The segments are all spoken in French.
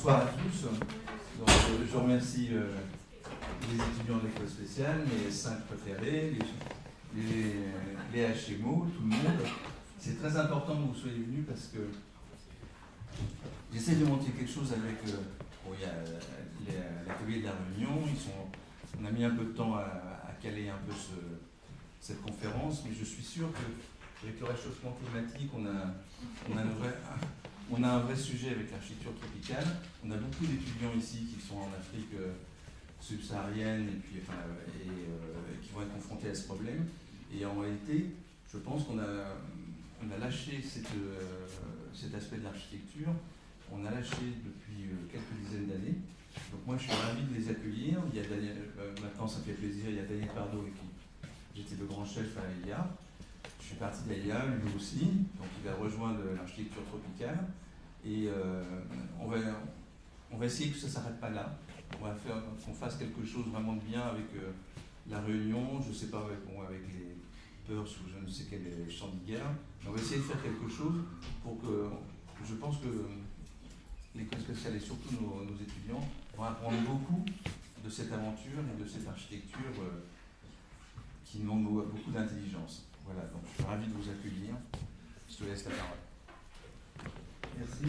Bonsoir à tous. Donc, je remercie les étudiants de l'école spéciale, mes 5 préférés, les HMO, tout le monde. C'est très important que vous soyez venus parce que j'essaie de monter quelque chose avec. Il y a l'atelier de la Réunion. On a mis un peu de temps à caler un peu cette conférence, mais je suis sûr qu'avec le réchauffement climatique, on a un vrai sujet avec l'architecture tropicale. On a beaucoup d'étudiants ici qui sont en Afrique subsaharienne et qui vont être confrontés à ce problème. Et en réalité, je pense qu'on a lâché cet aspect de l'architecture. On a lâché depuis quelques dizaines d'années. Donc moi, je suis ravi de les accueillir. Il y a maintenant, ça me fait plaisir. Il y a Daniel Pardo avec qui j'étais le grand chef à AIA. Je suis parti d'AIA, lui aussi. Donc il va rejoindre l'architecture tropicale. Et on va essayer que ça ne s'arrête pas là. On va faire qu'on fasse quelque chose vraiment de bien avec la Réunion. Je ne sais pas avec les Perth ou je ne sais quel champ de guerre. On va essayer de faire quelque chose pour que. Je pense que l'école spéciale et surtout nos étudiants vont apprendre beaucoup de cette aventure et de cette architecture qui demande beaucoup d'intelligence. Voilà, donc je suis ravi de vous accueillir. Je te laisse la parole. Merci.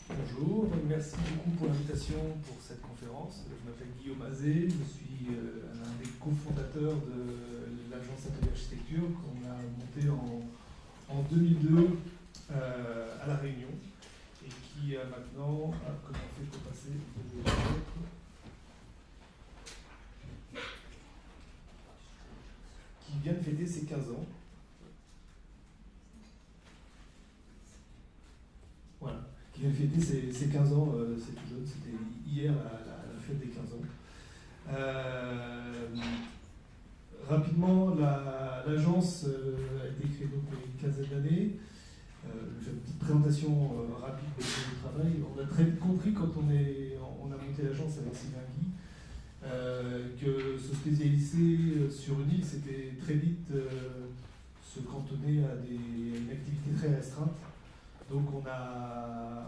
Bonjour, merci beaucoup pour l'invitation pour cette conférence. Je m'appelle Guillaume Azé, je suis l'un des cofondateurs de l'agence Atelier Architecture qu'on a montée en 2002 à La Réunion et qui a maintenant, comment on fait pour passer qui vient de fêter ses 15 ans. Voilà, qui vient de fêter ses 15 ans, c'est tout jeune, c'était hier la fête des 15 ans. Rapidement, l'agence a été créée donc il y a une quinzaine d'années. Je fais une petite présentation rapide de notre travail. On a très vite compris quand on a monté l'agence avec Sylvain Guy que se spécialiser sur une île, c'était très vite se cantonner à une activité très restreinte. Donc on a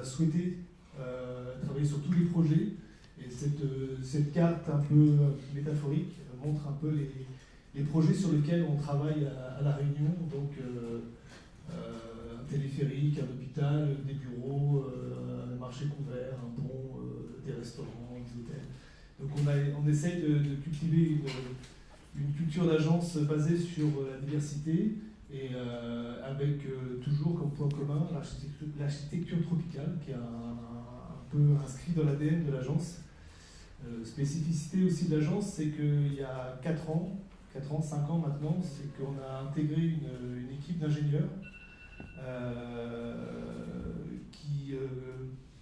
souhaité travailler sur tous les projets et cette carte un peu métaphorique montre un peu les projets sur lesquels on travaille à La Réunion. Donc un téléphérique, un hôpital, des bureaux, un marché couvert, un pont, des restaurants, des hôtels. Donc on essaye de cultiver une culture d'agence basée sur la diversité et avec toujours comme point commun l'architecture tropicale qui est un peu inscrit dans l'ADN de l'agence. Spécificité aussi de l'agence, c'est qu'il y a 5 ans maintenant, c'est qu'on a intégré une équipe d'ingénieurs qui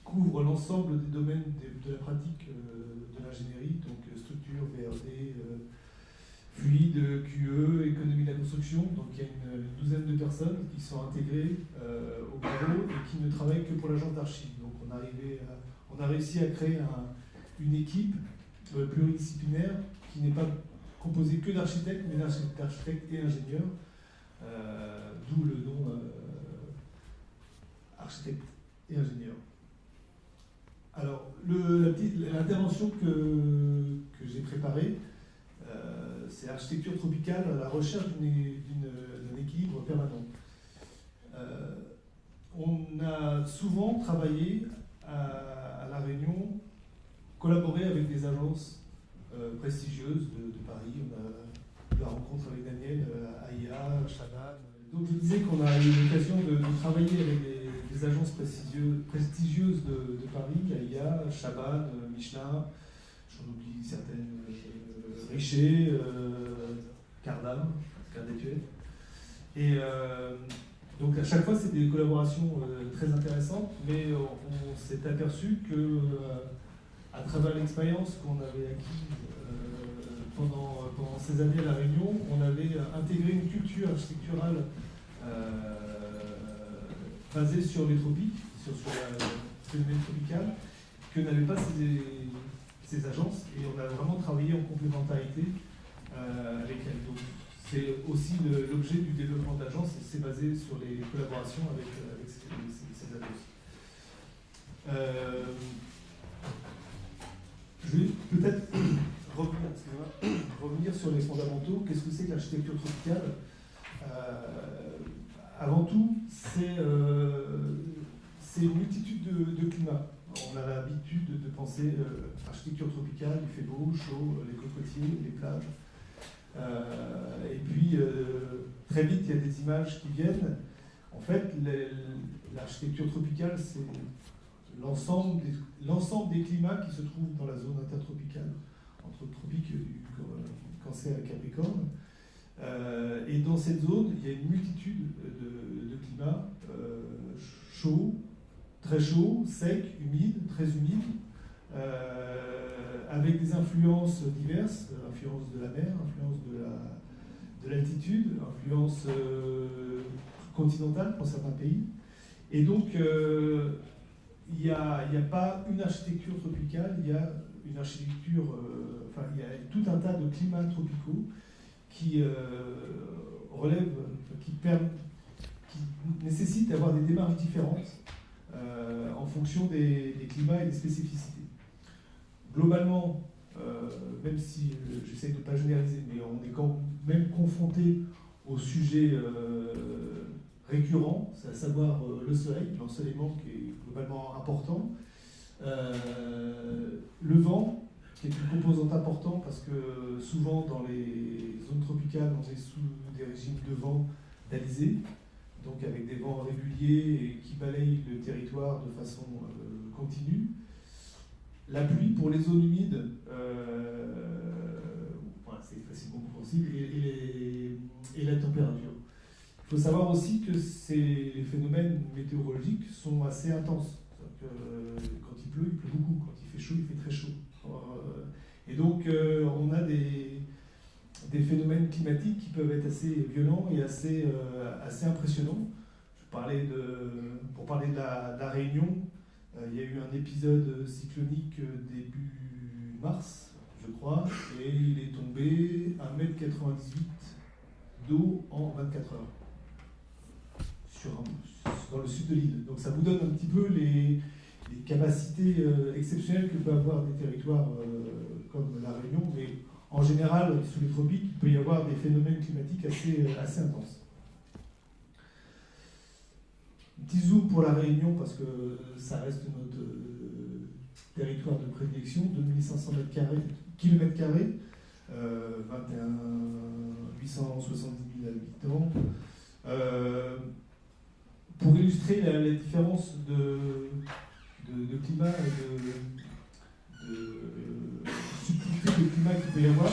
couvre l'ensemble des domaines de la pratique de l'ingénierie, donc structure, VRD, fluide, QE, économie de la construction. Donc il y a une douzaine de personnes qui sont intégrées au bureau et qui ne travaillent que pour l'agence d'archi. Donc on a réussi à créer une équipe pluridisciplinaire qui n'est pas composée que d'architectes, mais d'architectes et ingénieurs, d'où le nom architecte et ingénieur. Alors, l'intervention que j'ai préparée, c'est architecture tropicale à la recherche d'un équilibre permanent. On a souvent travaillé à La Réunion, collaboré avec des agences prestigieuses de Paris. On a eu la rencontre avec Daniel, AIA, Chaban. Donc je disais qu'on a eu l'occasion de travailler avec des agences prestigieuses de Paris, AIA, Chaban, Michelin, j'en oublie certaines, Richer, Cardam, Cardétuel. Et donc à chaque fois, c'est des collaborations très intéressantes, mais on s'est aperçu que à travers l'expérience qu'on avait acquise pendant ces années à La Réunion, on avait intégré une culture architecturale basée sur les tropiques, sur le phénomène tropical, que n'avaient pas ces agences, et on a vraiment travaillé en complémentarité avec elles. Donc, c'est aussi l'objet du développement d'agence, c'est basé sur les collaborations avec ces agences. Je vais peut-être revenir sur les fondamentaux. Qu'est-ce que c'est que l'architecture tropicale? Avant tout, c'est une multitude de climats. On a l'habitude de penser architecture tropicale, il fait beau, chaud, les cocotiers, les plages. Et puis, très vite, il y a des images qui viennent. En fait, l'architecture tropicale, c'est l'ensemble des climats qui se trouvent dans la zone intertropicale, entre le tropique du Cancer et Capricorne. Et dans cette zone, il y a une multitude de climats chauds, très chauds, secs, humides, très humides, avec des influences diverses, influence de la mer, influence de l'altitude, influence continentale pour certains pays. Et donc, il n'y a pas une architecture tropicale, il y a une architecture, il y a tout un tas de climats tropicaux qui qui nécessitent d'avoir des démarches différentes en fonction des climats et des spécificités. Globalement, même si j'essaie de ne pas généraliser, mais on est quand même confronté au sujet récurrent, c'est à savoir le soleil, l'ensoleillement qui est globalement important, le vent, qui est une composante importante parce que souvent dans les zones tropicales, on est sous des régimes de vent d'alizé, donc avec des vents réguliers et qui balayent le territoire de façon continue. La pluie pour les zones humides, c'est facilement compréhensible, et la température. Il faut savoir aussi que les phénomènes météorologiques sont assez intenses. Quand il pleut beaucoup. Quand il fait chaud, il fait très chaud. Et donc, on a des phénomènes climatiques qui peuvent être assez violents et assez impressionnants. Pour parler de la Réunion, il y a eu un épisode cyclonique début mars, je crois, et il est tombé 1,98 m d'eau en 24 heures dans le sud de l'île. Donc ça vous donne un petit peu les capacités exceptionnelles que peuvent avoir des territoires comme la Réunion, mais en général, sous les tropiques, il peut y avoir des phénomènes climatiques assez intenses. Petit zoom pour la Réunion, parce que ça reste notre territoire de prédilection, 2500 km², 870 000 habitants. Pour illustrer la différence de climat et de subtilité de climat qu'il peut y avoir,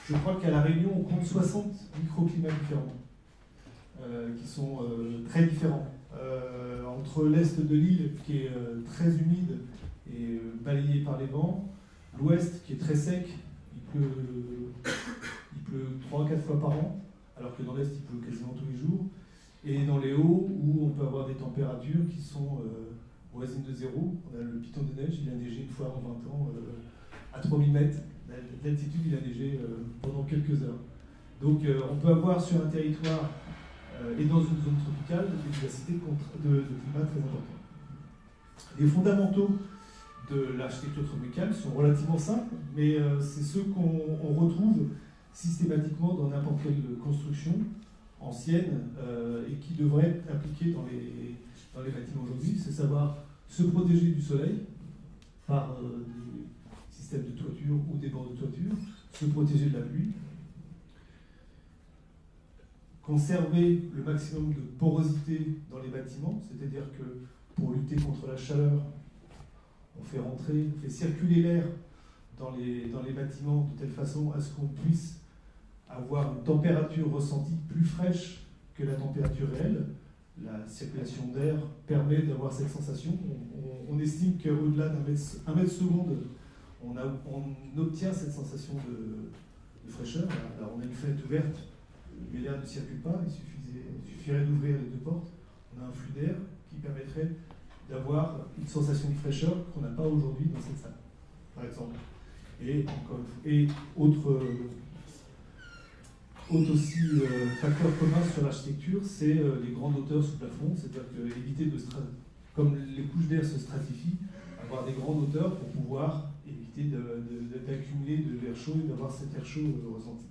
je crois qu'à La Réunion, on compte 60 microclimats différents, qui sont très différents. Entre l'est de l'île, qui est très humide et balayé par les vents, l'ouest, qui est très sec, il pleut 3 à 4 fois par an, alors que dans l'est, il pleut quasiment tous les jours. Et dans les hauts, où on peut avoir des températures qui sont voisines de zéro. On a le piton de neige, il a neigé une fois en 20 ans à 3000 mètres d'altitude, il a neigé pendant quelques heures. Donc on peut avoir sur un territoire et dans une zone tropicale des diversités de climat très importantes. Les fondamentaux de l'architecture tropicale sont relativement simples, mais c'est ceux qu'on retrouve systématiquement dans n'importe quelle construction ancienne et qui devraient être appliquées dans les bâtiments aujourd'hui, c'est savoir se protéger du soleil par des systèmes de toiture ou des bords de toiture, se protéger de la pluie, conserver le maximum de porosité dans les bâtiments, c'est-à-dire que pour lutter contre la chaleur, on fait circuler l'air dans les bâtiments de telle façon à ce qu'on puisse avoir une température ressentie plus fraîche que la température réelle. La circulation d'air permet d'avoir cette sensation. On estime qu'au-delà d'un mètre seconde, on obtient cette sensation de fraîcheur. Alors on a une fenêtre ouverte, mais l'air ne circule pas, il suffirait d'ouvrir les deux portes. On a un flux d'air qui permettrait d'avoir une sensation de fraîcheur qu'on n'a pas aujourd'hui dans cette salle, par exemple. Et autre aussi facteur commun sur l'architecture, c'est les grandes hauteurs sous plafond, c'est-à-dire éviter de comme les couches d'air se stratifient, avoir des grandes hauteurs pour pouvoir éviter d'accumuler de l'air chaud et d'avoir cet air chaud ressenti.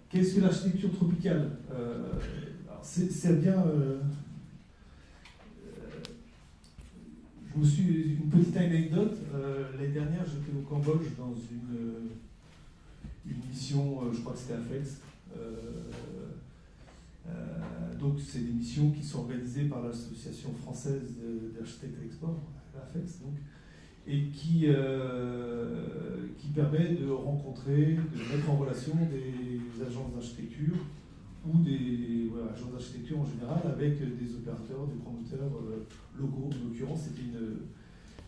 Qu'est-ce que l'architecture tropicale? C'est bien. Une petite anecdote. L'année dernière, j'étais au Cambodge dans une mission, je crois que c'était à FEX. Donc, c'est des missions qui sont organisées par l'Association française d'architectes à l'export, l'AFEX, donc, et qui permet de rencontrer, de mettre en relation des agences d'architecture ou des agences d'architecture en général avec des opérateurs, des promoteurs locaux. En l'occurrence, c'était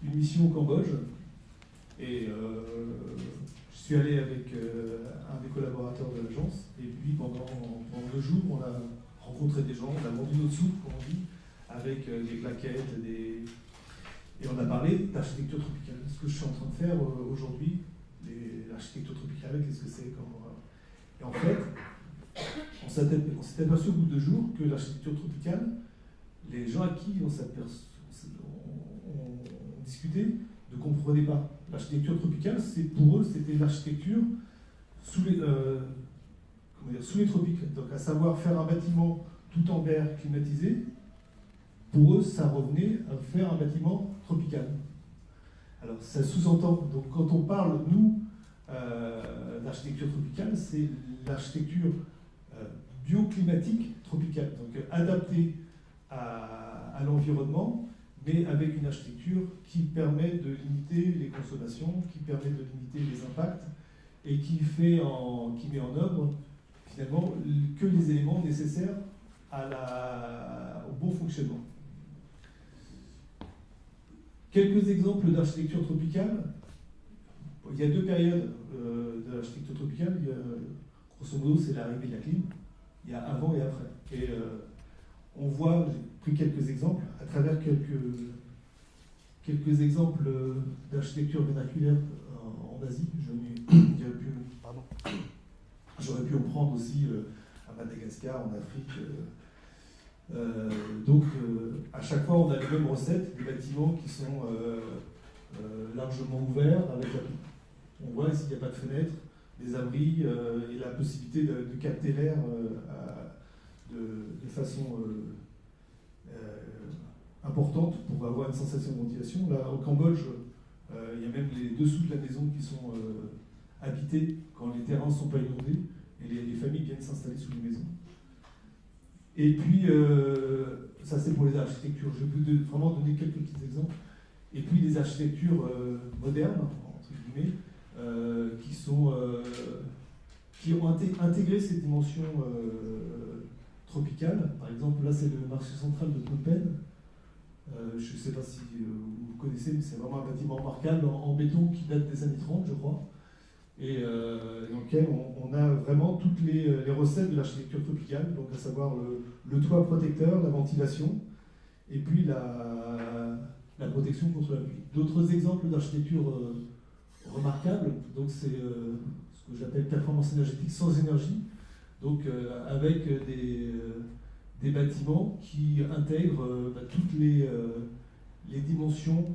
une mission au Cambodge. Et je suis allé avec un des collaborateurs de l'agence. Et puis, pendant 2 jours, on a rencontré des gens, on a vendu notre soupe, comme on dit, avec des claquettes, et on a parlé d'architecture tropicale. Ce que je suis en train de faire aujourd'hui, l'architecture tropicale, qu'est-ce que c'est Et en fait, on s'est aperçu au bout de 2 jours que l'architecture tropicale, les gens à qui on discutait ne comprenaient pas. L'architecture tropicale, pour eux, c'était l'architecture sous les tropiques. Donc, à savoir faire un bâtiment tout en verre climatisé, pour eux, ça revenait à faire un bâtiment tropical. Alors, ça sous-entend, donc quand on parle, nous, d'architecture tropicale, c'est l'architecture bioclimatique tropicale, donc adaptée à l'environnement, mais avec une architecture qui permet de limiter les consommations, qui permet de limiter les impacts, et qui met en œuvre finalement que les éléments nécessaires au bon fonctionnement. Quelques exemples d'architecture tropicale. Il y a 2 périodes de l'architecture tropicale. Grosso modo, c'est l'arrivée de la clim. Il y a avant et après. Et on voit, j'ai pris quelques exemples, à travers quelques exemples d'architecture vernaculaire en Asie. J'aurais pu en prendre aussi à Madagascar, en Afrique. Donc, à chaque fois, on a les mêmes recettes, des bâtiments qui sont largement ouverts, on voit s'il n'y a pas de fenêtres, des abris et la possibilité de capter l'air de façon importante pour avoir une sensation de ventilation. Là, au Cambodge, il y a même les dessous de la maison qui sont habités quand les terrains ne sont pas inondés et les familles viennent s'installer sous les maisons. Et puis, ça c'est pour les architectures. Je vais vraiment donner quelques petits exemples. Et puis des architectures modernes, entre guillemets, qui ont intégré ces dimensions tropicales. Par exemple, là c'est le marché central de Phnom Penh. Je ne sais pas si vous connaissez, mais c'est vraiment un bâtiment remarquable en béton qui date des années 30, je crois. Et dans lequel on a vraiment toutes les recettes de l'architecture tropicale, donc à savoir le toit protecteur, la ventilation, et puis la protection contre la pluie. D'autres exemples d'architecture remarquables, donc c'est ce que j'appelle performance énergétique sans énergie, donc avec des bâtiments qui intègrent toutes les dimensions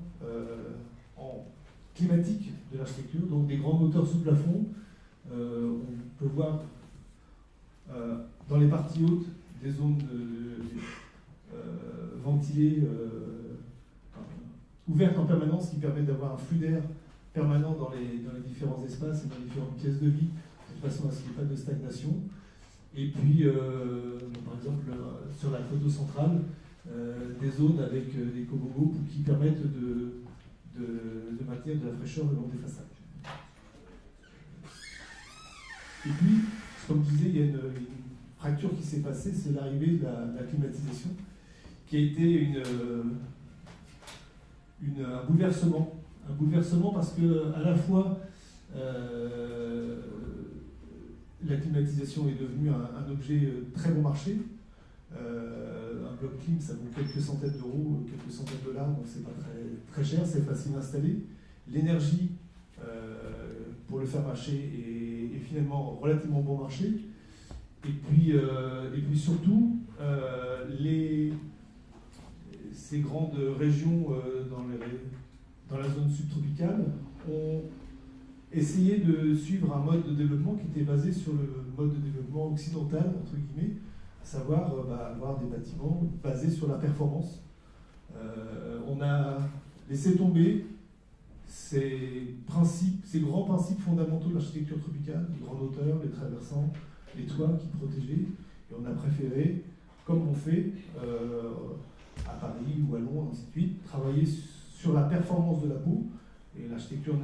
climatiques de l'architecture, donc des grands moteurs sous plafond. On peut voir dans les parties hautes des zones ventilées, ouvertes en permanence, qui permettent d'avoir un flux d'air permanent dans les différents espaces et dans les différentes pièces de vie, de façon à ce qu'il n'y ait pas de stagnation. Et puis, par exemple, sur la photo centrale, des zones avec des cobobos qui permettent de maintenir de la fraîcheur le long des façades. Et puis, comme je disais, il y a une fracture qui s'est passée, c'est l'arrivée de la climatisation, qui a été un bouleversement. Un bouleversement parce que, à la fois, la climatisation est devenue un objet très bon marché. Un bloc clim, ça vaut quelques centaines d'euros, quelques centaines de dollars, donc c'est pas très cher, c'est facile à installer. L'énergie, pour le faire marcher, est finalement relativement bon marché. Et puis surtout, ces grandes régions dans la zone subtropicale ont essayé de suivre un mode de développement qui était basé sur le mode de développement occidental, entre guillemets, à savoir avoir des bâtiments basés sur la performance. On a laissé tomber ces grands principes fondamentaux de l'architecture tropicale, les grandes hauteurs, les traversants, les toits qui protégeaient, et on a préféré, comme on fait à Paris ou à Londres, ainsi de suite, travailler sur la performance de la peau. Et l'architecture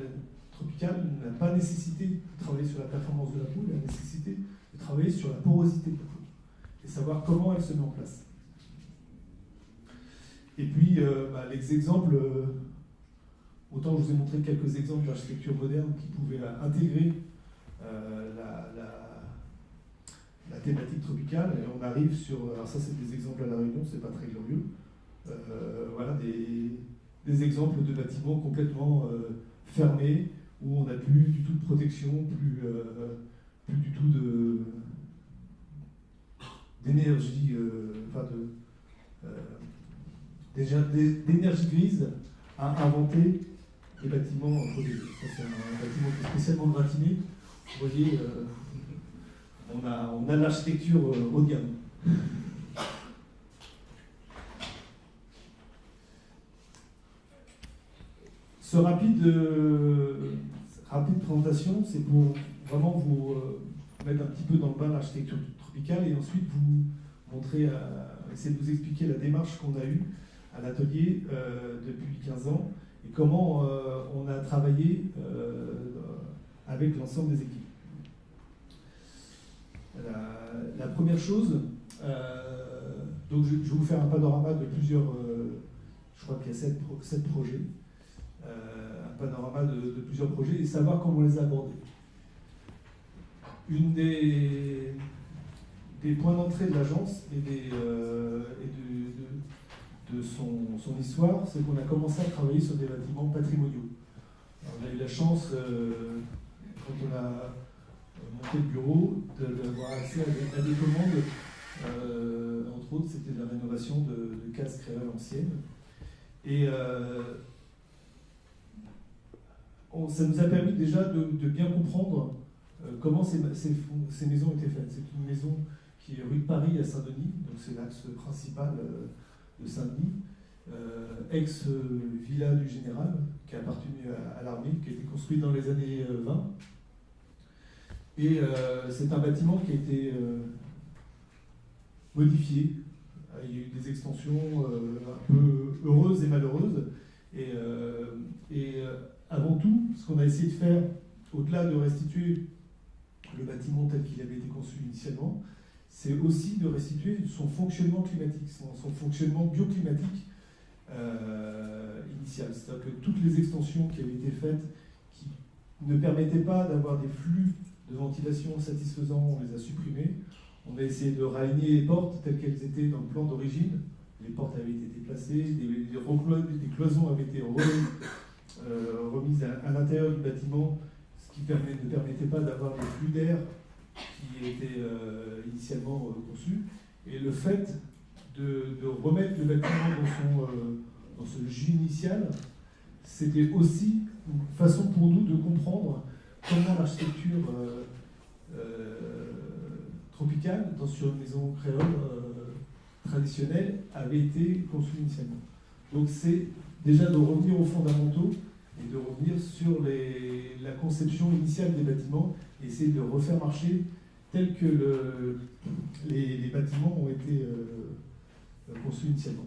tropicale n'a pas nécessité de travailler sur la performance de la peau, elle a nécessité de travailler sur la porosité de la peau et savoir comment elle se met en place. Et puis, les exemples, autant je vous ai montré quelques exemples d'architecture moderne qui pouvaient intégrer la thématique tropicale, et on arrive sur, alors ça c'est des exemples à La Réunion, c'est pas très glorieux, voilà des exemples de bâtiments complètement fermés, où on n'a plus du tout de protection, plus du tout d'énergie, d'énergie grise à inventer des bâtiments protégés. Ça, c'est un bâtiment qui est spécialement gratiné. Vous voyez, on a l'architecture haut de gamme. Ce rapide présentation, c'est pour vraiment vous mettre un petit peu dans le bain de l'architecture tropicale et ensuite vous montrer, essayer de vous expliquer la démarche qu'on a eue à l'atelier depuis 15 ans et comment on a travaillé avec l'ensemble des équipes. La première chose, donc je vais vous faire un panorama de plusieurs, je crois qu'il y a 7 projets, un panorama de plusieurs projets et savoir comment les aborder. Une des points d'entrée de l'agence et de son histoire, c'est qu'on a commencé à travailler sur des bâtiments patrimoniaux. Alors, on a eu la chance, quand on a monté le bureau, d'avoir accès à des commandes. Entre autres, c'était de la rénovation de cases créoles anciennes. Et ça nous a permis déjà de bien comprendre comment ces maisons étaient faites. C'est une maison qui est rue de Paris à Saint-Denis, donc c'est l'axe principal de Saint-Denis, ex-villa du général, qui a appartenu à l'armée, qui a été construite dans les années 20. Et c'est un bâtiment qui a été modifié. Il y a eu des extensions un peu heureuses et malheureuses. Et avant tout, ce qu'on a essayé de faire, au-delà de restituer le bâtiment tel qu'il avait été conçu initialement, c'est aussi de restituer son fonctionnement climatique, son fonctionnement bioclimatique initial. C'est-à-dire que toutes les extensions qui avaient été faites, qui ne permettaient pas d'avoir des flux de ventilation satisfaisants, on les a supprimées. On a essayé de réaligner les portes telles qu'elles étaient dans le plan d'origine. Les portes avaient été déplacées, des cloisons avaient été remises à l'intérieur du bâtiment, ce qui ne permettait pas d'avoir les flux d'air qui étaient initialement conçus. Et le fait de remettre le bâtiment dans ce jus initial, c'était aussi une façon pour nous de comprendre comment l'architecture tropicale, sur une maison créole traditionnelle, avait été conçue initialement. Donc c'est déjà de revenir aux fondamentaux et de revenir sur la conception initiale des bâtiments et essayer de refaire marcher tel que les bâtiments ont été conçus initialement.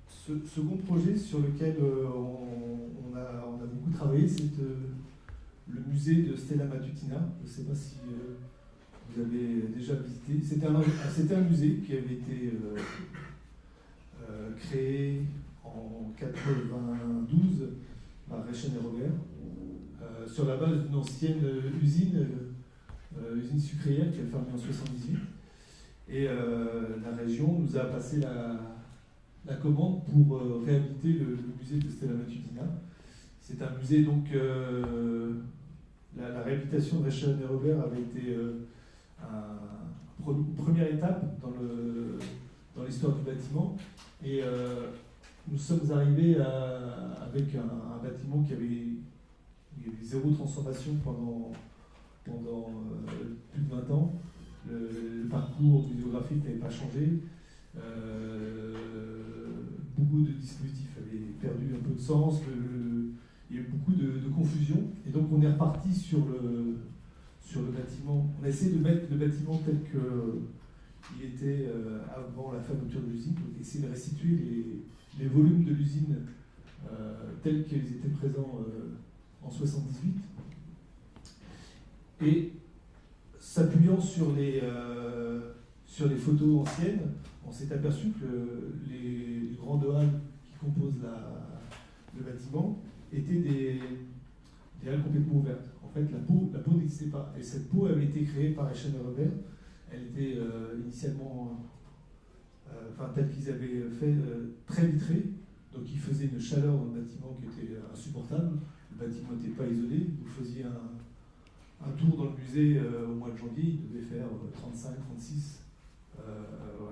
Ce second projet sur lequel on a beaucoup travaillé, c'est le musée de Stella Matutina. Je ne sais pas si vous avez déjà visité. C'était un musée qui avait été créé en 92 par Rechen et Robert, sur la base d'une ancienne usine sucrière qui a fermé en 78. Et la région nous a passé la commande pour réhabiliter le musée de Stella Matutina. C'est un musée donc la réhabilitation de Rechten et Robert avait été une première étape dans l'histoire du bâtiment. Et nous sommes arrivés avec un bâtiment qui avait zéro transformation pendant plus de 20 ans. Le parcours muséographique n'avait pas changé. Beaucoup de dispositifs avaient perdu un peu de sens. Il y a eu beaucoup de confusion. Et donc on est reparti sur le bâtiment. On a essayé de mettre le bâtiment tel qu'il était avant la fermeture de l'usine. Donc essayer de restituer les volumes de l'usine tels qu'ils étaient présents en 78. Et s'appuyant sur les photos anciennes, on s'est aperçu que les grandes halles qui composent le bâtiment étaient des halles complètement ouvertes. En fait, la peau n'existait pas. Et cette peau avait été créée par Rechten et Robert. Elle était initialement, telle qu'ils avaient fait, très vitrée. Donc il faisait une chaleur dans le bâtiment qui était insupportable. Le bâtiment n'était pas isolé. Vous faisiez un tour dans le musée au mois de janvier, il devait faire 35, 36.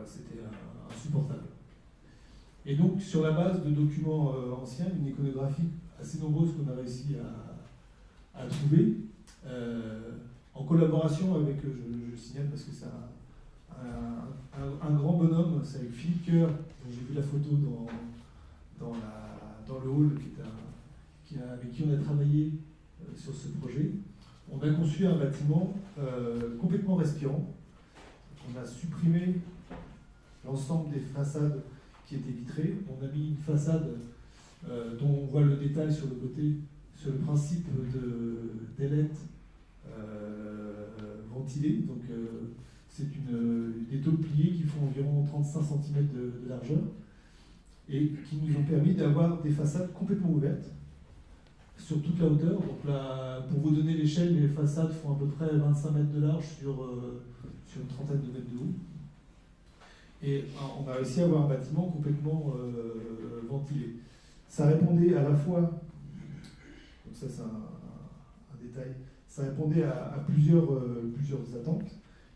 C'était insupportable. Et donc, sur la base de documents anciens, une iconographie assez nombreuse qu'on a réussi à trouver, en collaboration avec, je signale parce que c'est un grand bonhomme, c'est avec Philippe Coeur, dont j'ai vu la photo dans le hall, avec qui on a travaillé sur ce projet. On a conçu un bâtiment complètement respirant. On a supprimé l'ensemble des façades qui étaient vitrées. On a mis une façade dont on voit le détail sur le côté, sur le principe d'ailette ventilée. Donc c'est des tôles pliées qui font environ 35 cm de largeur et qui nous ont permis d'avoir des façades complètement ouvertes sur toute la hauteur. Donc là, pour vous donner l'échelle, les façades font à peu près 25 mètres de large sur une trentaine de mètres de haut. Et on a réussi à avoir un bâtiment complètement ventilé. Ça répondait à la fois, donc ça c'est un détail, ça répondait à plusieurs attentes.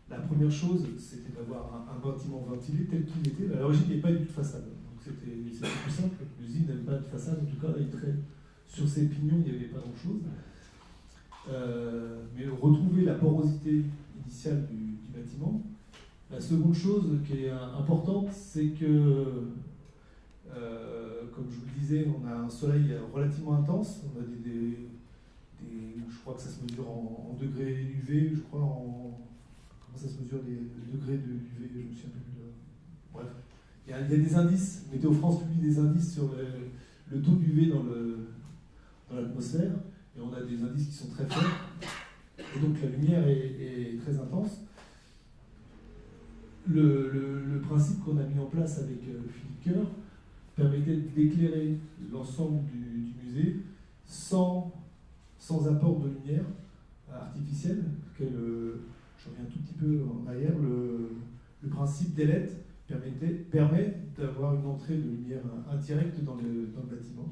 La première chose, c'était d'avoir un bâtiment ventilé tel qu'il était. À l'origine, il n'y avait pas du tout de façade. Donc c'était plus simple. L'usine n'avait pas de façade, en tout cas, sur ses pignons, il n'y avait pas grand-chose. Mais retrouver la porosité initiale du bâtiment. La seconde chose qui est importante, c'est que, comme je vous le disais, on a un soleil relativement intense. On a je crois que ça se mesure en degrés UV, je crois comment ça se mesure les degrés de UV, je me souviens plus. Bref, il y a des indices. Météo France publie des indices sur le taux d'UV dans l'atmosphère, et on a des indices qui sont très faibles, et donc la lumière est très intense. Le principe qu'on a mis en place avec Philippe Coeur permettait d'éclairer l'ensemble du musée sans apport de lumière artificielle. Je reviens un tout petit peu en arrière. Le principe d'ailette permet d'avoir une entrée de lumière indirecte dans le bâtiment.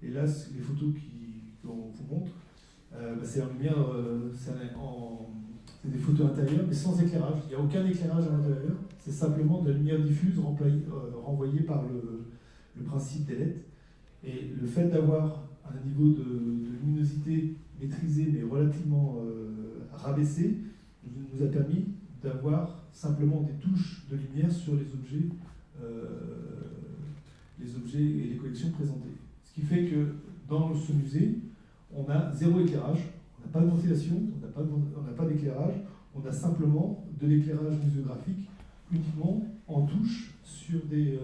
Et là, les photos qu'on vous montre, c'est en lumière, c'est des photos intérieures, mais sans éclairage. Il n'y a aucun éclairage à l'intérieur. C'est simplement de la lumière diffuse renvoyée par le principe d'ailette. Et le fait d'avoir un niveau de luminosité maîtrisé, mais relativement rabaissé, nous a permis d'avoir simplement des touches de lumière sur les objets et les collections présentées. Ce qui fait que dans ce musée, on a zéro éclairage, on n'a pas de ventilation, on n'a pas d'éclairage, on a simplement de l'éclairage muséographique uniquement en touche sur des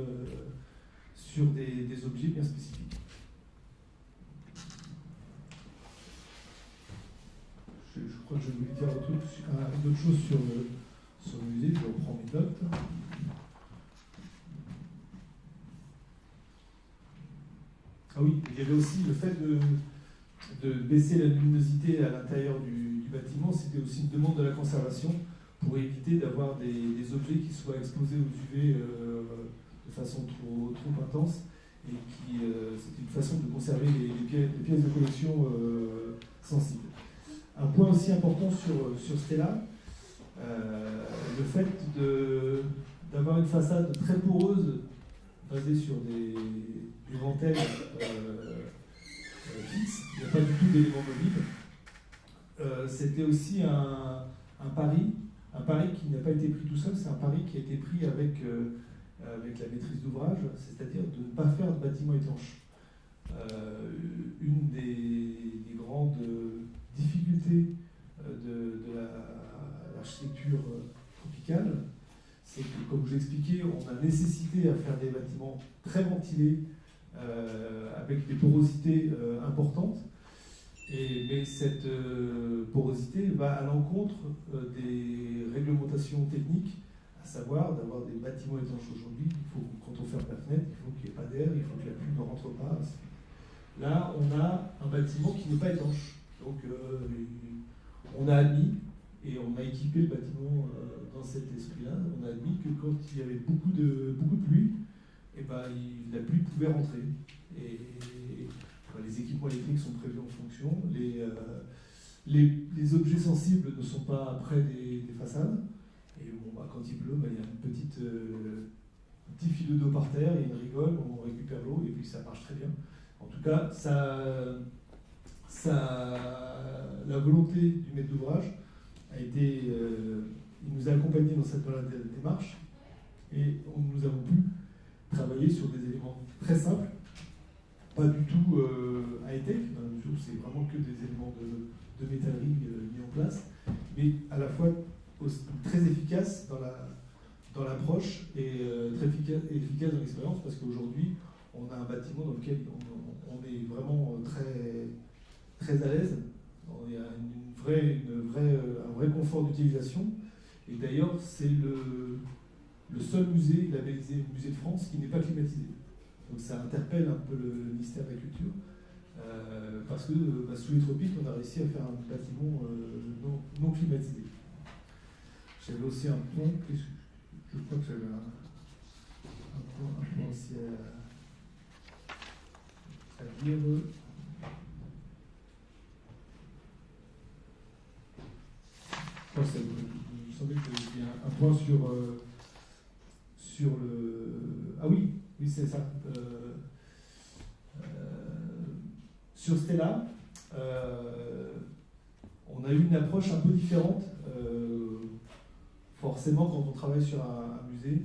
objets bien spécifiques. Je crois que je voulais dire d'autres choses sur le musée, je reprends mes notes. Ah oui, il y avait aussi le fait de baisser la luminosité à l'intérieur du bâtiment, c'était aussi une demande de la conservation pour éviter d'avoir des objets qui soient exposés aux UV de façon trop intense, et c'était une façon de conserver les pièces de collection sensibles. Un point aussi important sur Stella, le fait d'avoir une façade très poreuse, basée sur du dentelle fixe, il n'y a pas du tout d'éléments mobiles. C'était aussi un pari qui n'a pas été pris tout seul, c'est un pari qui a été pris avec la maîtrise d'ouvrage, c'est-à-dire de ne pas faire de bâtiments étanches. Une des grandes difficultés de l'architecture tropicale, c'est que, comme je l'ai expliqué, on a nécessité à faire des bâtiments très ventilés, avec des porosités importantes, mais cette porosité va à l'encontre des réglementations techniques, à savoir d'avoir des bâtiments étanches aujourd'hui. Quand on ferme la fenêtre, il faut qu'il n'y ait pas d'air, il faut que la pluie ne rentre pas. Là, on a un bâtiment qui n'est pas étanche. Donc, on a admis, et on a équipé le bâtiment dans cet esprit-là, on a admis que quand il y avait beaucoup de pluie, la pluie pouvait rentrer. Et les équipements électriques sont prévus en fonction. Les objets sensibles ne sont pas près des façades. Et quand il pleut, il y a un petit filet d'eau par terre, il y a une rigole, on récupère l'eau et puis ça marche très bien. En tout cas, la volonté du maître d'ouvrage a été, il nous a accompagnés dans cette démarche et nous avons pu travailler sur des éléments très simples, pas du tout high-tech, c'est vraiment que des éléments de métallerie mis en place, mais à la fois très efficace dans l'approche et très efficace dans l'expérience, parce qu'aujourd'hui, on a un bâtiment dans lequel on est vraiment très, très à l'aise. Il y a un vrai confort d'utilisation. Et d'ailleurs, c'est le seul musée labellisé Musée de France qui n'est pas climatisé. Donc ça interpelle un peu le ministère de la Culture, parce que sous les tropiques, on a réussi à faire un bâtiment non climatisé. J'avais aussi un point, je crois que j'avais un point aussi à dire. Il me semblait qu'il y a un point sur le... Ah oui, c'est ça. Sur Stella, on a eu une approche un peu différente. Forcément, quand on travaille sur un musée,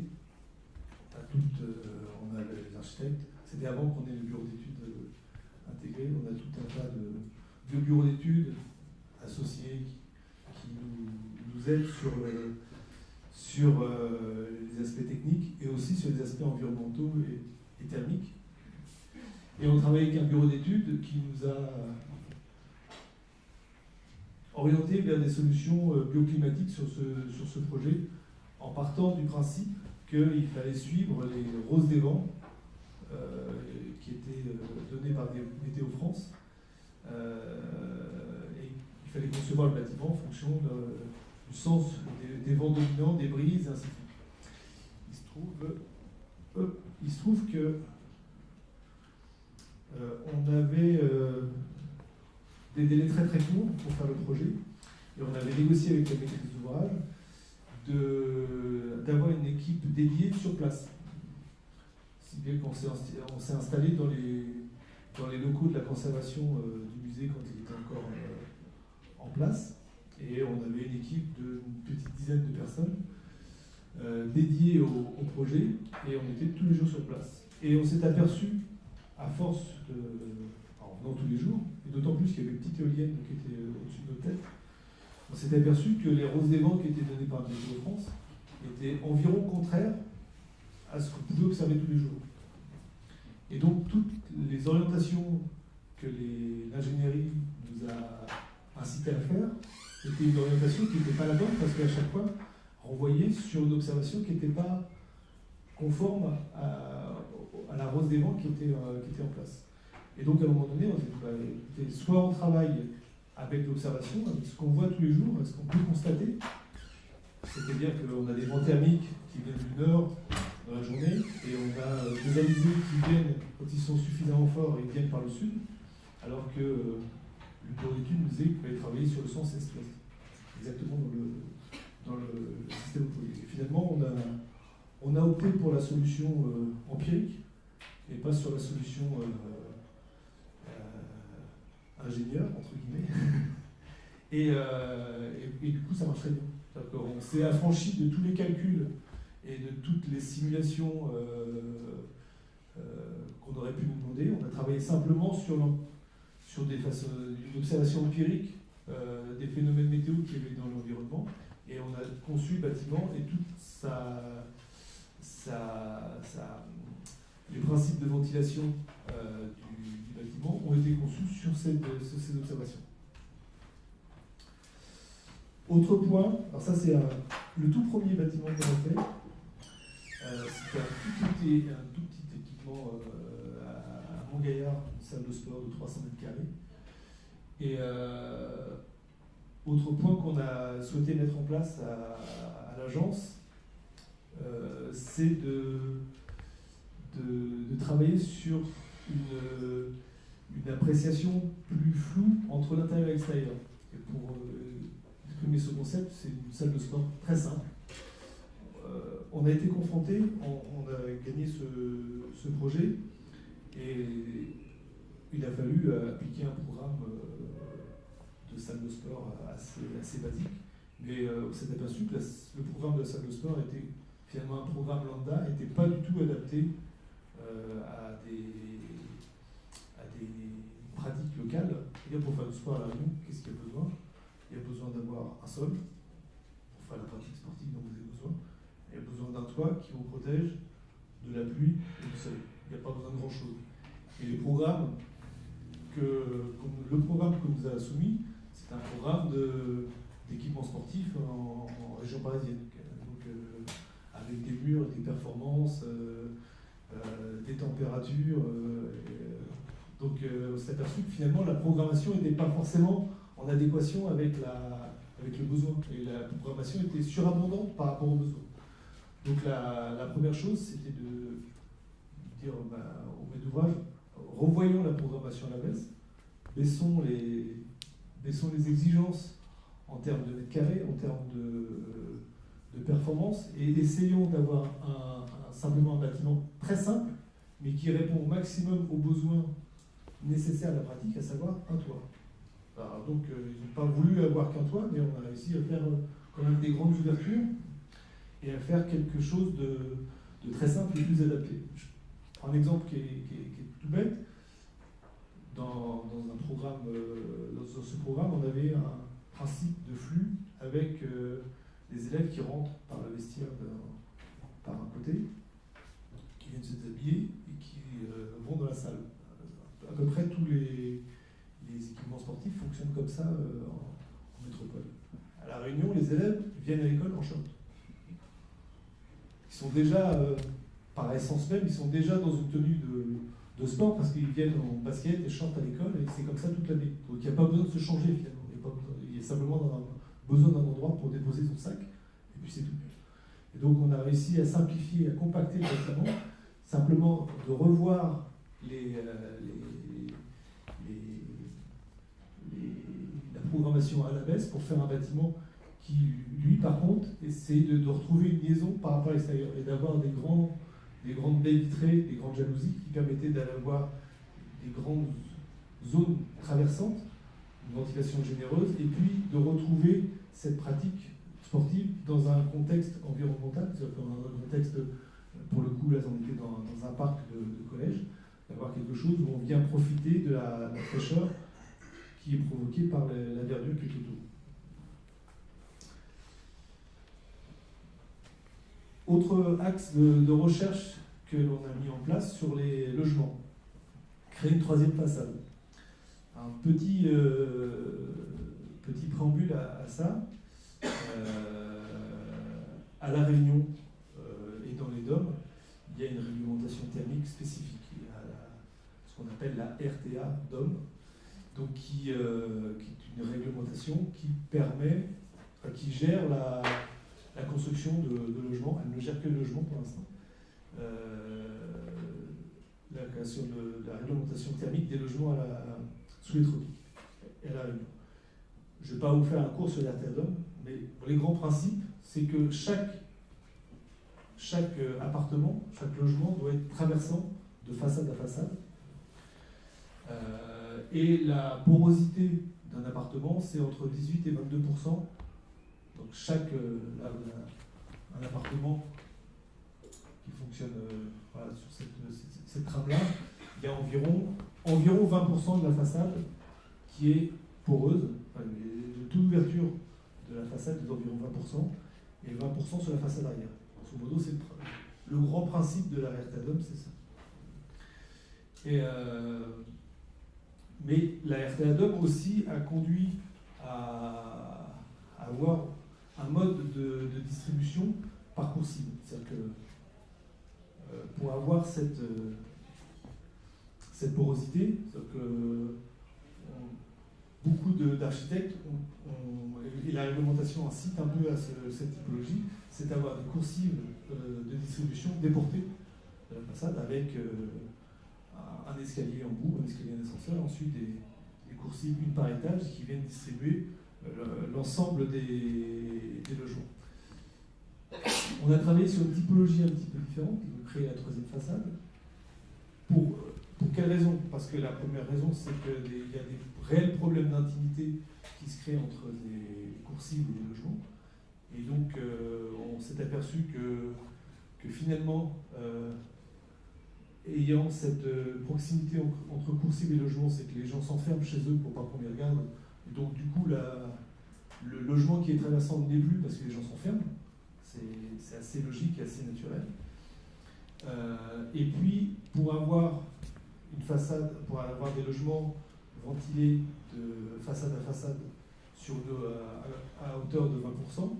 on a les architectes. C'était avant qu'on ait le bureau d'études intégré. On a tout un tas de bureaux d'études associés qui nous aident sur les aspects techniques et aussi sur les aspects environnementaux et thermiques. Et on travaille avec un bureau d'études qui nous a orienté vers des solutions bioclimatiques sur ce projet, en partant du principe qu'il fallait suivre les roses des vents qui étaient données par Météo France. Et il fallait concevoir le bâtiment en fonction du sens des vents dominants, des brises, et ainsi de suite. Il se trouve que on avait des délais très très courts pour faire le projet, et on avait négocié avec la maîtrise d'ouvrage d'avoir une équipe dédiée sur place. Si bien qu'on s'est installé dans les locaux de la conservation du musée quand il était encore en place, et on avait une équipe d'une petite dizaine de personnes dédiées au projet, et on était tous les jours sur place. Et on s'est aperçu, à force en venant tous les jours, et d'autant plus qu'il y avait une petite éolienne qui était au-dessus de nos têtes, on s'est aperçu que les roses des vents qui étaient données par Météo France étaient environ contraires à ce qu'on pouvait observer tous les jours. Et donc toutes les orientations que l'ingénierie nous a incité à faire étaient une orientation qui n'était pas la bonne, parce qu'à chaque fois renvoyait sur une observation qui n'était pas conforme à la rose des vents qui était en place. Et donc à un moment donné, on dit, soit on travaille avec l'observation, avec ce qu'on voit tous les jours, avec ce qu'on peut constater, c'est-à-dire qu'on a des vents thermiques qui viennent du nord dans la journée, et on a des alizés qui viennent, quand ils sont suffisamment forts, ils viennent par le sud, alors que le bureau d'études nous disait qu'il fallait travailler sur le sens est-ouest, exactement dans le système opposé. Et finalement, on a opté pour la solution empirique et pas sur la solution ingénieur, entre guillemets. Et du coup, ça marche très bien. On s'est affranchi de tous les calculs et de toutes les simulations qu'on aurait pu nous demander. On a travaillé simplement sur une observation empirique des phénomènes météo qu'il y avait dans l'environnement. Et on a conçu le bâtiment et tout les principes de ventilation du bâtiment ont été conçus sur ces observations. Autre point, alors ça c'est le tout premier bâtiment qu'on a fait. C'était un tout petit équipement à Montgaillard, une salle de sport de 300 mètres carrés. Et autre point qu'on a souhaité mettre en place à l'agence, c'est de travailler sur une appréciation plus floue entre l'intérieur et l'extérieur. Et pour exprimer ce concept, c'est une salle de sport très simple. On a été confronté, on a gagné ce projet, et il a fallu appliquer un programme de salle de sport assez basique. Mais on s'est aperçu que le programme de la salle de sport était finalement un programme lambda, n'était pas du tout adapté à des pratiques locales. Et pour faire du sport à La Réunion, qu'est-ce qu'il y a besoin? Il y a besoin d'avoir un sol pour faire la pratique sportive dont vous avez besoin. Il y a besoin d'un toit qui vous protège de la pluie et du soleil. Il n'y a pas besoin de grand-chose. Et le programme qu'on nous a soumis, c'est un programme d'équipement sportif en région parisienne. Donc, avec des murs, des performances, des températures. Donc on s'est aperçu que finalement la programmation n'était pas forcément en adéquation avec le besoin. Et la programmation était surabondante par rapport aux besoins. Donc la première chose, c'était de dire au maître d'ouvrage, revoyons la programmation à la baisse, baissons les exigences en termes de mètres carrés, en termes de performance, et essayons d'avoir simplement un bâtiment très simple, mais qui répond au maximum aux besoins nécessaires à la pratique, à savoir un toit. Alors, donc ils n'ont pas voulu avoir qu'un toit, mais on a réussi à faire quand même des grandes ouvertures et à faire quelque chose de très simple et plus adapté. Je prends un exemple qui est tout bête. Dans ce programme, on avait un principe de flux avec des élèves qui rentrent par le vestiaire par un côté, qui viennent se déshabiller et qui vont dans la salle. À peu près tous les équipements sportifs fonctionnent comme ça en métropole. À La Réunion, les élèves viennent à l'école en short. Ils sont déjà, par essence même, ils sont déjà dans une tenue de sport parce qu'ils viennent en basket et short à l'école et c'est comme ça toute l'année. Donc il n'y a pas besoin de se changer finalement. Il y a simplement besoin d'un endroit pour déposer son sac et puis c'est tout. Et donc on a réussi à simplifier, à compacter le bâtiment, simplement de revoir la programmation à la baisse pour faire un bâtiment qui, lui, par contre, essaie de retrouver une liaison par rapport à l'extérieur et d'avoir des grandes baies vitrées, des grandes jalousies qui permettaient d'avoir des grandes zones traversantes, une ventilation généreuse, et puis de retrouver cette pratique sportive dans un contexte environnemental, c'est-à-dire dans un contexte, pour le coup, là, on était dans un parc de collège, d'avoir quelque chose où on vient profiter de la fraîcheur qui est provoquée par la verdure qui est autour. Autre axe de recherche que l'on a mis en place sur les logements, créer une troisième façade. Un petit préambule à ça. À La Réunion et dans les DOM, il y a une réglementation thermique spécifique. Il y a ce qu'on appelle la RTA DOM, donc qui est une réglementation qui permet, qui gère la construction de logements. Elle ne gère que le logement pour l'instant. Sur la réglementation thermique des logements sous les tropiques et à La Réunion. je ne vais pas vous faire un cours sur l'RTADOM, mais les grands principes, c'est que chaque appartement, chaque logement doit être traversant de façade à façade. Et la porosité d'un appartement, c'est entre 18 et 22%. Donc un appartement qui fonctionne voilà, sur cette trame-là, il y a environ 20% de la façade qui est poreuse. Enfin, le taux d'ouverture de la façade est d'environ 20% et 20% sur la façade arrière. Grosso modo, c'est le grand principe de la RTADOM, c'est ça. Mais la RTADOM aussi a conduit à avoir un mode de distribution parcoursive. C'est-à-dire que pour avoir cette porosité, c'est-à-dire que beaucoup d'architectes, et la réglementation incite un peu à cette typologie, c'est d'avoir des coursives de distribution déportées de la façade avec un escalier en bout, un escalier en ascenseur, ensuite des coursives une par étage qui viennent distribuer l'ensemble des logements. On a travaillé sur une typologie un petit peu différente, qui veut créer la troisième façade. Pour quelle raison? Parce que la première raison, c'est qu'il y a des réels problèmes d'intimité qui se créent entre les coursives et les logements. Et donc, on s'est aperçu que finalement, ayant cette proximité entre coursives et logements, c'est que les gens s'enferment chez eux pour pas qu'on les regarde. Et donc, du coup, le logement qui est traversant ne l'est plus parce que les gens s'enferment. C'est assez logique et assez naturel. Et puis, pour avoir une façade, pour avoir des logements ventilés de façade à façade à hauteur de 20%,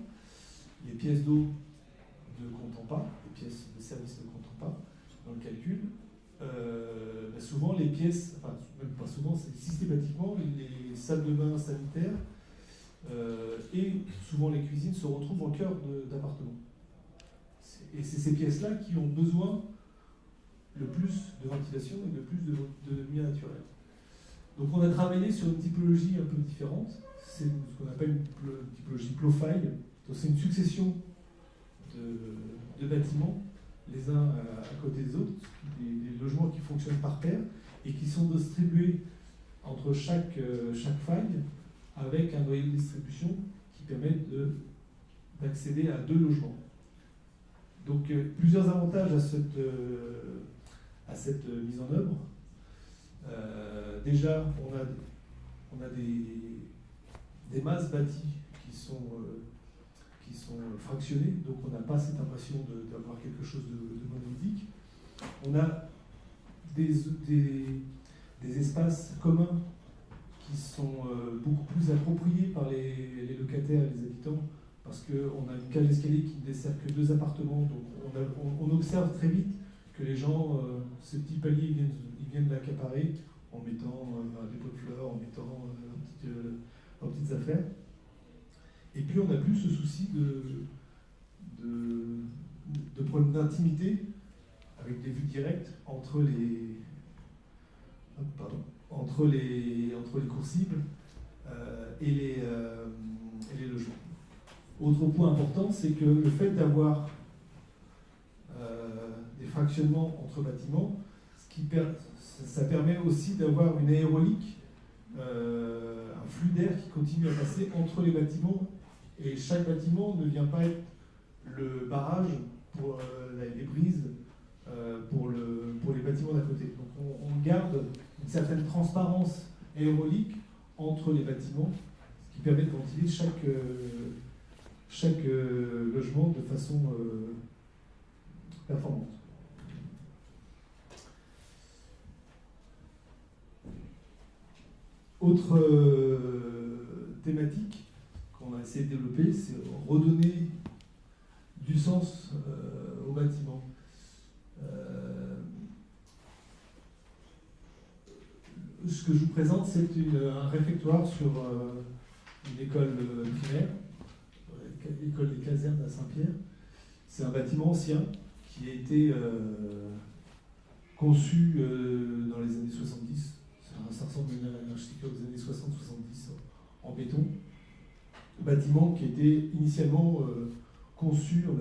les pièces d'eau ne comptent pas, les pièces de service ne comptent pas dans le calcul. Souvent, les pièces, enfin, même pas souvent, c'est systématiquement les salles de bain sanitaires et souvent les cuisines se retrouvent en cœur d'appartements. Et c'est ces pièces-là qui ont besoin le plus de ventilation et le plus de lumière naturelle. Donc on a travaillé sur une typologie un peu différente, c'est ce qu'on appelle une typologie profile. Donc c'est une succession de bâtiments, les uns à côté des autres, des logements qui fonctionnent par paire et qui sont distribués entre chaque faille avec un noyau de distribution qui permet d'accéder à 2 logements. Donc plusieurs avantages à cette mise en œuvre. Déjà, on a des masses bâties qui sont fractionnées, donc on n'a pas cette impression d'avoir quelque chose de monolithique. On a des espaces communs qui sont beaucoup plus appropriés par les locataires et les habitants, parce qu'on a une cage d'escalier qui ne dessert que 2 appartements, donc on observe très vite que les gens, ce petit palier, ils viennent l'accaparer en mettant des pots de fleurs, en mettant leurs petites affaires. Et puis on n'a plus ce souci de problème d'intimité avec des vues directes entre les coursives et les logements. Autre point important, c'est que le fait d'avoir des fractionnements entre bâtiments, ça permet aussi d'avoir une aérolique, un flux d'air qui continue à passer entre les bâtiments, et chaque bâtiment ne vient pas être le barrage pour les brises pour les bâtiments d'à côté. Donc on garde une certaine transparence aérolique entre les bâtiments, ce qui permet de ventiler chaque logement de façon performante. Autre thématique qu'on a essayé de développer, c'est redonner du sens au bâtiment. Ce que je vous présente, c'est un réfectoire sur une école primaire, l'école des casernes à Saint-Pierre. C'est un bâtiment ancien qui a été conçu dans les années 70. Ça ressemble à une architecture des années 60-70 en béton. bâtiment qui était initialement conçu, on a